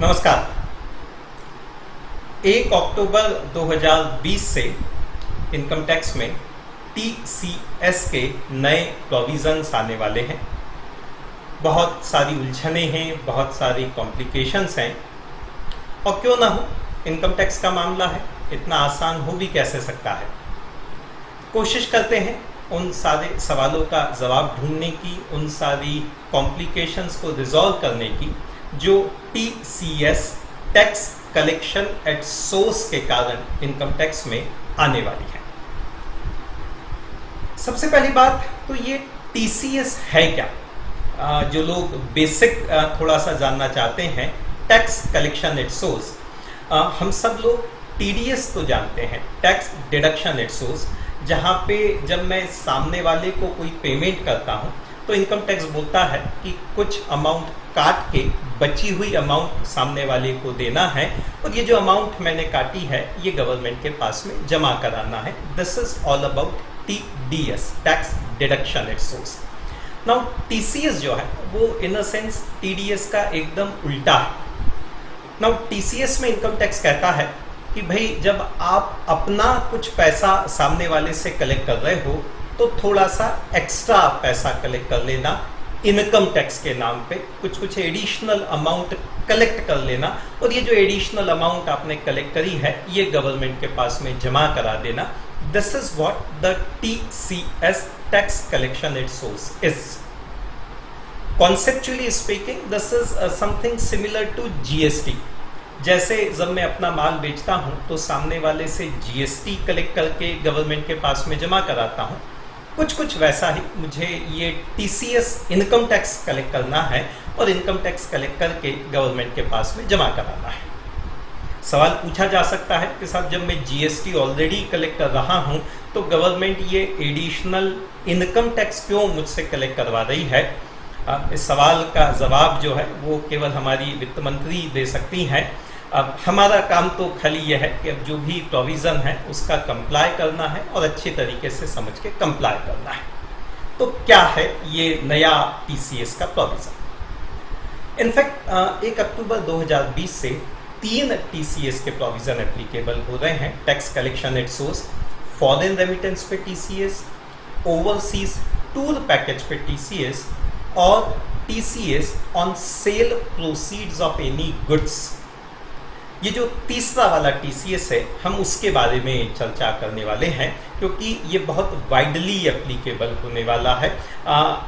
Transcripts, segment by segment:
नमस्कार। 1 अक्टूबर 2020 से income tax में टीसीएस के नए प्रोविजंस आने वाले हैं। बहुत सारी उलझने हैं, बहुत सारी कॉम्प्लिकेशंस हैं, और क्यों ना हो, इनकम टैक्स का मामला है, इतना आसान हो भी कैसे सकता है। कोशिश करते हैं उन सारे सवालों का जवाब ढूंढने की, उन सारी कॉम्प्लिकेशंस को रिजॉल्व करने की जो TCS tax collection at source के कारण इनकम टैक्स में आने वाली है। सबसे पहली बात तो ये टीसीएस है क्या। जो लोग बेसिक थोड़ा सा जानना चाहते हैं, टैक्स कलेक्शन एट सोर्स, हम सब लोग टीडीएस तो जानते हैं, टैक्स डिडक्शन एट सोर्स, जहाँ पे जब मैं सामने वाले को कोई पेमेंट करता हूँ तो इनकम टैक्स बोलता है कि कुछ अमाउंट काट के बची हुई अमाउंट सामने वाले को देना है, और ये जो अमाउंट मैंने काटी है ये गवर्नमेंट के पास में जमा कराना है। This is all about TDS, tax deduction at source. Now TCS जो है वो इन अ सेंस टीडीएस का एकदम उल्टा है। नाउ टीसीएस में इनकम टैक्स कहता है कि भाई जब आप अपना कुछ पैसा सामने वाले से कलेक्ट कर रहे हो तो थोड़ा सा एक्स्ट्रा पैसा कलेक्ट कर लेना, इनकम टैक्स के नाम पे कुछ एडिशनल अमाउंट कलेक्ट कर लेना, और ये जो एडिशनल अमाउंट आपने कलेक्ट करी है ये गवर्नमेंट के पास में जमा करा देना। This is what the TCS tax collection at source is. Conceptually speaking this is something similar to GST. जैसे जब मैं अपना माल बेचता हूं तो सामने वाले से जीएसटी कलेक्ट करके गवर्नमेंट के पास में जमा कराता हूं, कुछ वैसा ही मुझे ये टीसीएस इनकम टैक्स कलेक्ट करना है और इनकम टैक्स कलेक्ट करके गवर्नमेंट के पास में जमा कराना है। सवाल पूछा जा सकता है कि साहब जब मैं जीएसटी ऑलरेडी कलेक्ट कर रहा हूं तो गवर्नमेंट ये एडिशनल इनकम टैक्स क्यों मुझसे कलेक्ट करवा रही है। इस सवाल का जवाब जो है वो केवल हमारी वित्त मंत्री दे सकती हैं। अब हमारा काम तो खाली यह है कि अब जो भी प्रोविज़न है उसका कंप्लाई करना है और अच्छे तरीके से समझ के कंप्लाई करना है। तो क्या है ये नया टीसीएस का प्रोविज़न। इनफैक्ट 1 अक्टूबर 2020 से 3 टीसीएस के प्रोविज़न एप्लीकेबल हो रहे हैं। Tax collection at source, foreign remittance पे टीसीएस, ओवरसीज टूर पैकेज पे टीसीएस, और TCS on sale proceeds of any goods. ये जो तीसरा वाला टीसीएस है हम उसके बारे में चर्चा करने वाले हैं, क्योंकि ये बहुत वाइडली एप्लीकेबल होने वाला है।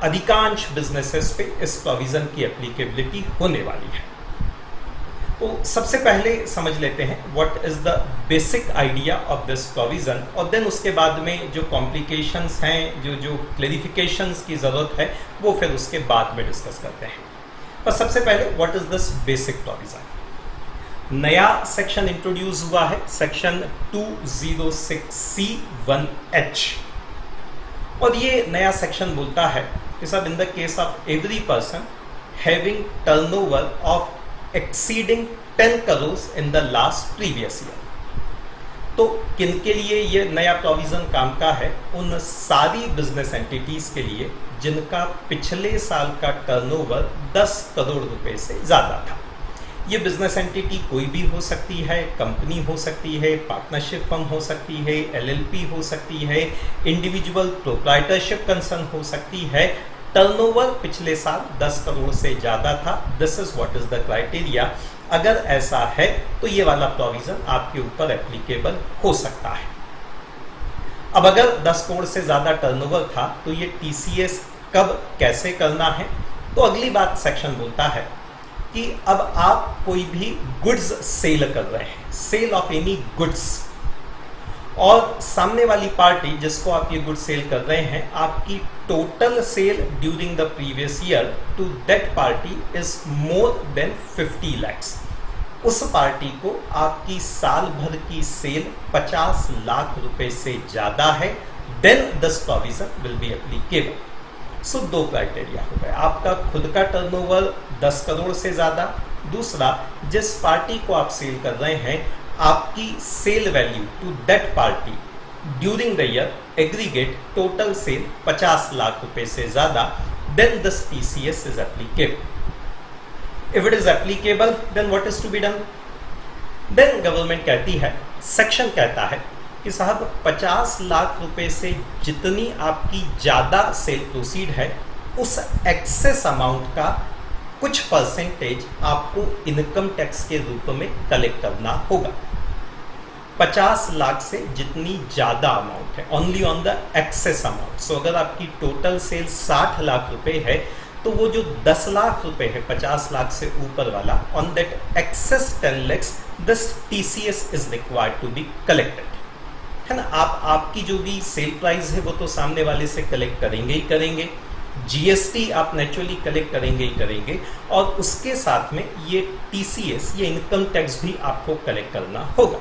अधिकांश बिजनेसेस पे इस प्रोविज़न की एप्लीकेबिलिटी होने वाली है। तो सबसे पहले समझ लेते हैं what is the basic idea of this provision, और देन उसके बाद में जो कॉम्प्लिकेशंस हैं, जो क्लेरिफिकेशंस की ज़रूरत है वो फिर उसके बाद में डिस्कस करते हैं। पर सबसे पहले what is this basic provision. नया सेक्शन इंट्रोड्यूस हुआ है, सेक्शन 206C1H, और ये नया सेक्शन बोलता है कि सब इन the case of every person having turnover of exceeding 10 crore in the last previous year. तो किनके लिए ये नया प्रोविज़न काम का है? उन सारी बिजनेस एंटिटीज़ के लिए जिनका पिछले साल का टर्नओवर 10 करोड़ रुपए से ज़्यादा था। ये बिजनेस एंटिटी कोई भी हो सकती है, कंपनी हो सकती है, पार्टनरशिप फर्म हो सकती है, एलएलपी हो सकती है, इंडिविजुअल प्रोप्राइटरशिप कंसर्न हो सकती है। टर्नओवर पिछले साल 10 करोड़ से ज़्यादा था। This is what is the criteria. अगर ऐसा है तो ये वाला प्रोविज़न आपके ऊपर एप्लीकेबल हो सकता है। अब अगर 10 करोड़ से ज़्यादा टर्नओवर था तो ये टीसीएस कब कैसे करना है, तो अगली बात सेक्शन बोलता है कि अब आप कोई भी गुड्स सेल कर रहे हैं, सेल ऑफ एनी गुड्स, और सामने वाली पार्टी जिसको आप ये गुड्स सेल कर रहे हैं, आपकी total sale during the previous year to that party is more than 50 lakhs। उस पार्टी को आपकी साल भर की सेल 50 लाख रुपए से ज़्यादा है, then this provision will be applicable. So 2 criteria हो गए, आपका खुद का टर्नओवर 10 करोड़ से ज़्यादा, दूसरा जिस पार्टी को आप सेल कर रहे हैं आपकी sale value to that party during the year aggregate total sale 50 lakh रुपए से ज़्यादा, then this TCS is applicable. If it is applicable then what is to be done? Then government कहती है, सेक्शन कहता है कि साहब 50 लाख रुपए से जितनी आपकी ज़्यादा सेल प्रोसीड है उस एक्सेस अमाउंट का कुछ परसेंटेज आपको इनकम टैक्स के रूप में कलेक्ट करना होगा। 50 लाख से जितनी ज़्यादा अमाउंट है, only on the excess amount. So अगर आपकी टोटल सेल 60 लाख रुपए है तो वो जो 10 लाख रुपए है 50 लाख से ऊपर वाला, on that excess 10 lakhs this TCS is required to be collected, है ना। आप आपकी जो भी सेल प्राइस है वो तो सामने वाले से कलेक्ट करेंगे ही करेंगे, GST आप नेचुरली कलेक्ट करेंगे ही करेंगे, और उसके साथ में ये TCS, ये इनकम टैक्स भी आपको कलेक्ट करना होगा।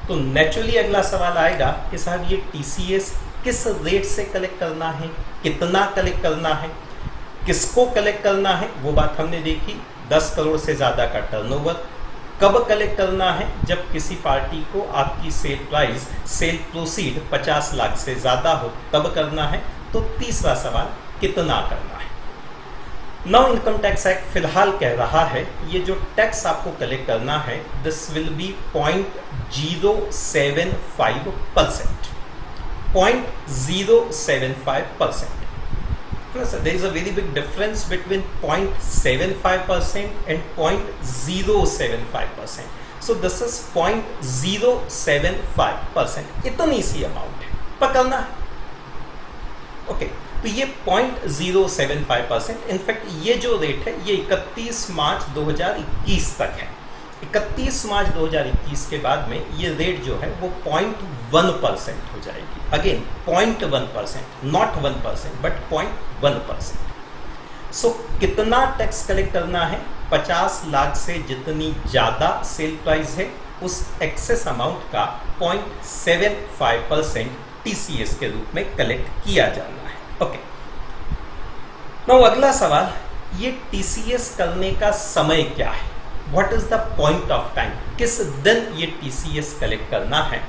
तो नेचुरली अगला सवाल आएगा कि साहब ये TCS किस रेट से कलेक्ट करना है, कितना कलेक्ट करना है, किसको कलेक्ट करना है, वो बात हमने देखी। 10 करोड़ से ज़्यादा का टर्नओवर कब कलेक्ट करना है? जब किसी पार्टी को आपकी sale price, cell proceed 50 lakh से ज़्यादा हो तब करना है। तो तीसरा सवाल, कितना करना है? नाउ इनकम टैक्स एक्ट फिलहाल कह रहा है ये जो टैक्स आपको कलेक्ट करना है this will be 0.075%। 0.075%। There is a very big difference between 0.75% and 0.075%. So this is 0.075%। इतनी सी अमाउंट है, पकड़ना है। ओके, तो ये 0.075%। इनफैक्ट ये जो रेट है ये 31 मार्च 2021 तक है। 31 मार्च 2021 के बाद में ये रेट जो है वो 0.1% हो जाएगी। Again 0.1%, not 1% but 0.1%। सो कितना टैक्स कलेक्ट करना है? 50 लाख से जितनी ज़्यादा सेल प्राइस है उस एक्सेस अमाउंट का 0.75% TCS के रूप में कलेक्ट किया जाना है। ओके, नाउ अगला सवाल, ये TCS करने का समय क्या है? What is the point of time? किस दिन ये TCS कलेक्ट करना है?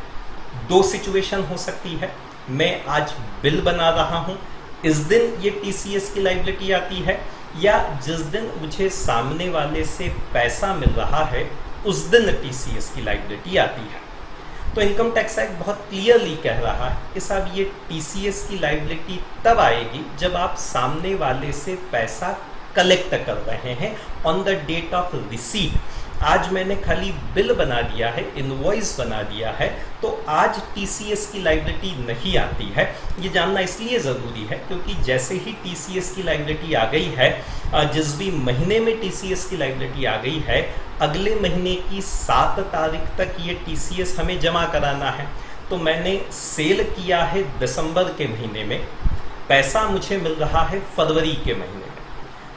दो सिचुएशन हो सकती है। मैं आज बिल बना रहा हूं, इस दिन ये TCS की लायबिलिटी आती है, या जिस दिन मुझे सामने वाले से पैसा मिल रहा है उस दिन TCS की लायबिलिटी आती है। तो इनकम टैक्स एक्ट बहुत क्लियरली कह रहा है कि साहब ये TCS की लायबिलिटी तब आएगी जब आप सामने वाले से पैसा कलेक्ट कर रहे हैं on the date of receipt. आज मैंने खाली बिल बना दिया है, इनवॉइस बना दिया है, तो आज TCS की लायबिलिटी नहीं आती है। ये जानना इसलिए ज़रूरी है क्योंकि जैसे ही TCS की लायबिलिटी आ गई है, जिस भी महीने में TCS की लायबिलिटी आ गई है, अगले महीने की 7 तारीख तक ये TCS हमें जमा कराना है। तो मैंने सेल किया है दिसंबर के महीने में, पैसा मुझे मिल रहा है फरवरी के महीने में,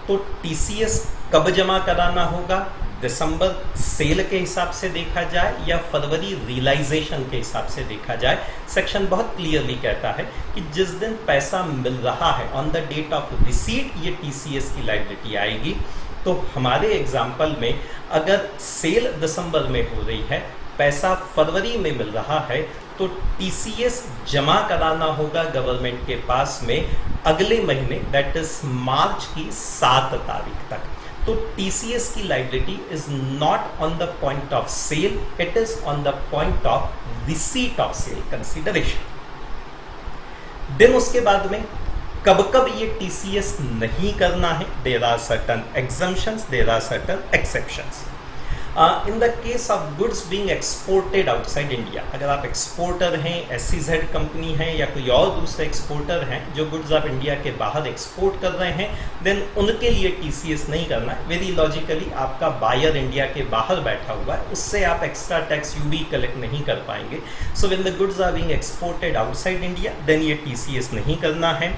तो TCS कब जमा कराना होगा? दिसंबर सेल के हिसाब से देखा जाए या फरवरी रियलाइजेशन के हिसाब से देखा जाए। सेक्शन बहुत क्लियरली कहता है कि जिस दिन पैसा मिल रहा है on the date of receipt ये TCS की लायबिलिटी आएगी। तो हमारे एग्जाम्पल में अगर सेल दिसंबर में हो रही है, पैसा फरवरी में मिल रहा है, तो TCS जमा कराना होगा गवर्नमेंट के पास में अगले महीने, दैट इज मार्च की 7 तारीख तक। तो TCS की liability is not on the point of sale, it is on the point of receipt of sale consideration. Then उसके बाद में कब कब ये TCS नहीं करना है? There are certain exemptions, there are certain exceptions. In the case of goods being exported outside India, अगर आप एक्सपोर्टर हैं, SEZ कंपनी है या कोई और दूसरे एक्सपोर्टर हैं जो गुड्स आप इंडिया के बाहर एक्सपोर्ट कर रहे हैं, देन उनके लिए TCS नहीं करना है। वेरी लॉजिकली आपका बायर इंडिया के बाहर बैठा हुआ है, उससे आप एक्स्ट्रा टैक्स UB कलेक्ट नहीं कर पाएंगे। So when the goods are being exported outside India then ये TCS नहीं करना है।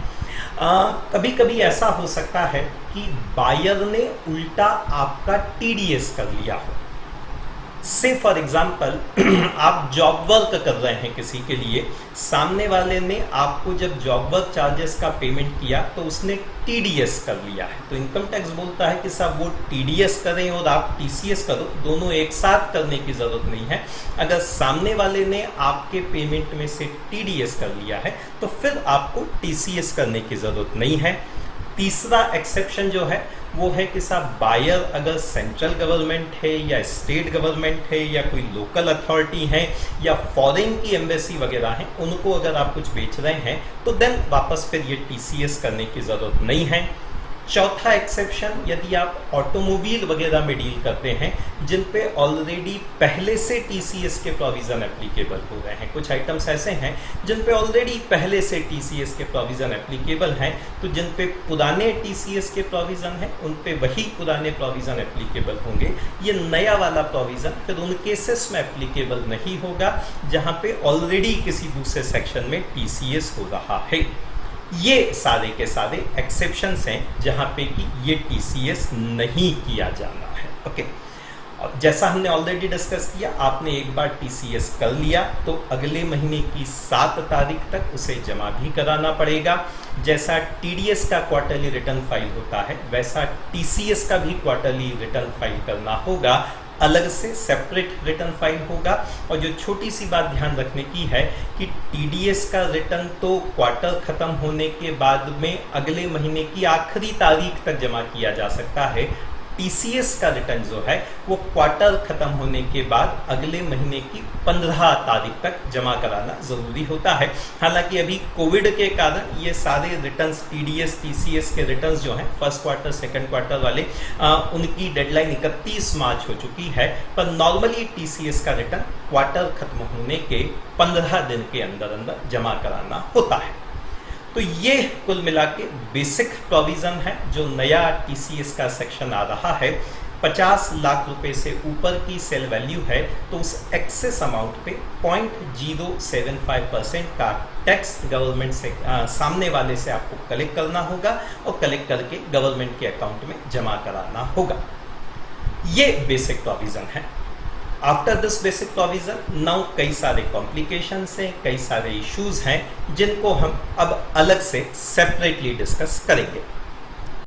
कभी कभी ऐसा हो सकता है कि बायर ने उल्टा आपका TDS कर लिया हो। से फॉर एग्जाम्पल आप जॉब वर्क कर रहे हैं किसी के लिए, सामने वाले ने आपको जब जॉब वर्क चार्जेस का पेमेंट किया तो उसने TDS कर लिया है, तो इनकम टैक्स बोलता है कि साहब वो TDS करें और आप TCS करो, दोनों एक साथ करने की ज़रूरत नहीं है। अगर सामने वाले ने आपके पेमेंट में से TDS कर लिया है तो फिर आपको TCS करने की ज़रूरत नहीं है। तीसरा एक्सेप्शन जो है वो है कि साहब बायर अगर सेंट्रल गवर्नमेंट है या स्टेट गवर्नमेंट है या कोई लोकल अथॉरिटी है या फॉरेन की एम्बेसी वगैरह है, उनको अगर आप कुछ बेच रहे हैं तो देन वापस फिर ये टीसीएस करने की ज़रूरत नहीं है। चौथा एक्सेप्शन, यदि आप ऑटोमोबाइल वगैरह में डील करते हैं जिन पे ऑलरेडी पहले से टीसीएस के प्रोविज़न एप्लीकेबल हो रहे हैं, कुछ आइटम्स ऐसे हैं जिन पे ऑलरेडी पहले से टीसीएस के प्रोविज़न एप्लीकेबल हैं, तो जिन पे पुराने टीसीएस के प्रोविज़न हैं उन पे वही पुराने प्रोविज़न एप्लीकेबल होंगे। ये नया वाला प्रोविज़न फिर उन केसेस में एप्लीकेबल नहीं होगा जहाँ पे ऑलरेडी किसी दूसरे सेक्शन में टीसीएस हो रहा है। ये सारे के सारे एक्सेप्शंस हैं जहाँ पे कि ये टीसीएस नहीं किया जाना है। ओके, अब जैसा हमने ऑलरेडी डिस्कस किया, आपने एक बार टीसीएस कर लिया तो अगले महीने की 7 तारीख तक उसे जमा भी कराना पड़ेगा। जैसा टीडीएस का क्वार्टरली रिटर्न फाइल होता है वैसा टीसीएस का भी क्वार्टरली रिटर्न फाइल करना होगा, अलग से सेपरेट रिटर्न फाइल होगा। और जो छोटी सी बात ध्यान रखने की है कि टीडीएस का रिटर्न तो क्वार्टर खत्म होने के बाद में अगले महीने की आखिरी तारीख तक जमा किया जा सकता है। टीसीएस का रिटर्न जो है वो क्वार्टर खत्म होने के बाद अगले महीने की 15 तारीख तक जमा कराना ज़रूरी होता है। हालांकि अभी कोविड के कारण ये सारे रिटर्न्स टीडीएस टीसीएस के रिटर्न्स जो हैं फर्स्ट क्वार्टर सेकंड क्वार्टर वाले उनकी डेडलाइन 31 मार्च हो चुकी है, पर नॉर्मली टीसीएस का रिटर्न क्वार्टर खत्म होने के 15 दिन के अंदर अंदर जमा कराना होता है। तो ये कुल मिला के बेसिक प्रोविज़न है। जो नया टीसीएस का सेक्शन आ रहा है, 50 लाख रुपए से ऊपर की सेल वैल्यू है तो उस एक्सेस अमाउंट पे 0.075% का टैक्स गवर्नमेंट से सामने वाले से आपको कलेक्ट करना होगा और कलेक्ट करके गवर्नमेंट के अकाउंट में जमा कराना होगा। ये बेसिक प्रोविज़न है। After this basic provision now कई सारे कॉम्प्लिकेशंस हैं, कई सारे इश्यूज़ हैं जिनको हम अब अलग से सेपरेटली डिस्कस करेंगे।